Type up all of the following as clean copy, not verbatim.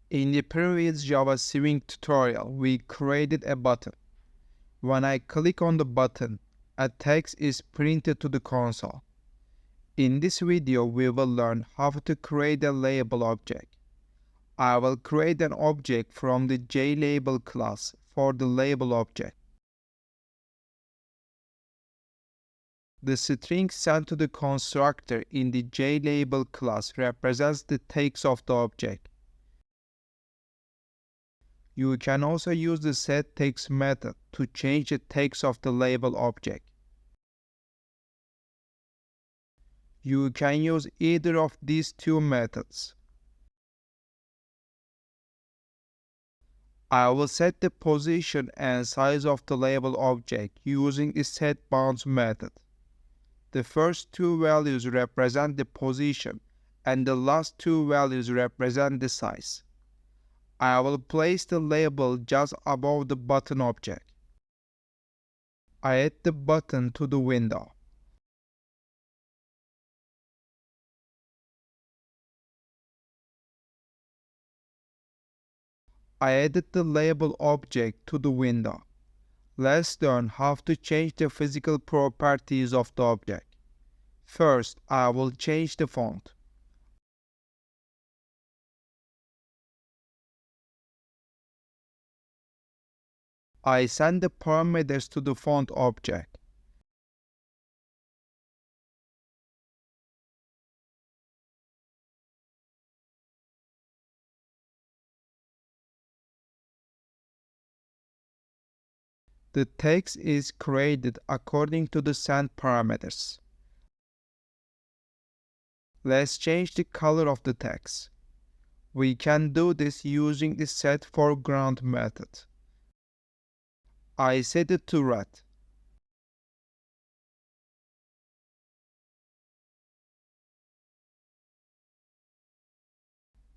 In the previous Java Swing tutorial, we created a button. When I click on the button, a text is printed to the console. In this video, we will learn how to create a label object. I will create an object from the JLabel class for the label object. The string sent to the constructor in the JLabel class represents the text of the object. You can also use the setText method to change the text of the label object. You can use either of these two methods. I will set the position and size of the label object using the setBounds method. The first two values represent the position and the last two values represent the size. I will place the label just above the button object. I add the button to the window. I added the label object to the window. Let's learn how to change the physical properties of the object. First, I will change the font. I send the parameters to the font object. The text is created according to the sent parameters. Let's change the color of the text. We can do this using the setForeGround method. I set it to red.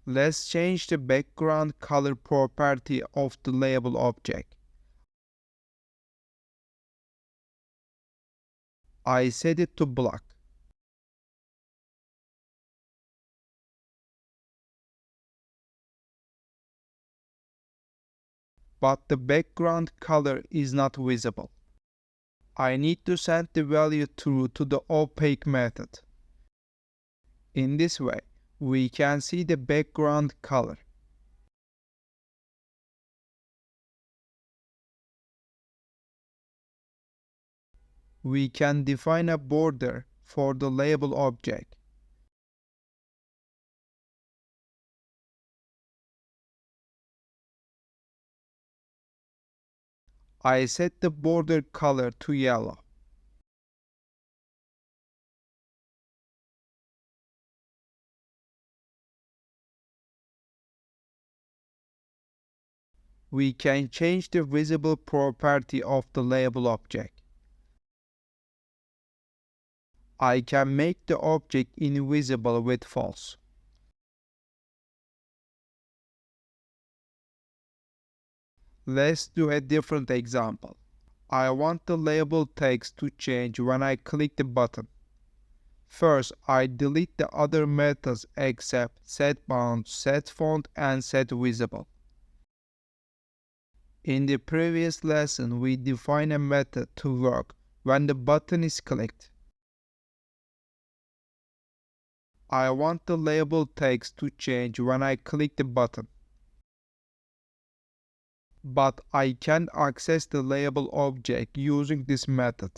Let's change the background color property of the label object. I set it to black. But the background color is not visible. I need to send the value through to the opaque method. In this way, we can see the background color. We can define a border for the label object. I set the border color to yellow. We can change the visible property of the label object. I can make the object invisible with false. Let's do a different example. I want the label text to change when I click the button. First, I delete the other methods except setBounds, setFont, and setVisible. In the previous lesson, we defined a method to work when the button is clicked. I want the label text to change when I click the button. But I can't access the label object using this method.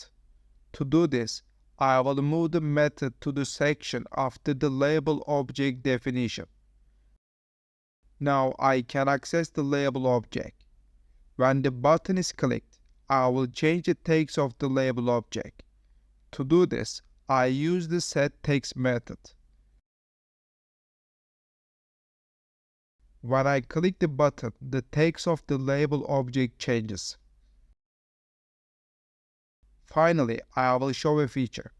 To do this, I will move the method to the section after the label object definition. Now I can access the label object. When the button is clicked, I will change the text of the label object. To do this, I use the setText method. When I click the button, the text of the label object changes. Finally, I will show a feature.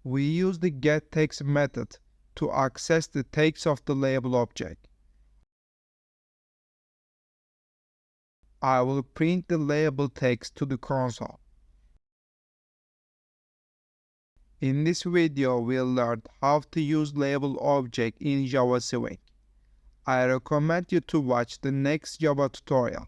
We use the getText method to access the text of the label object. I will print the label text to the console. In this video, we'll learn how to use label object in Java Swing. I recommend you to watch the next Java tutorial.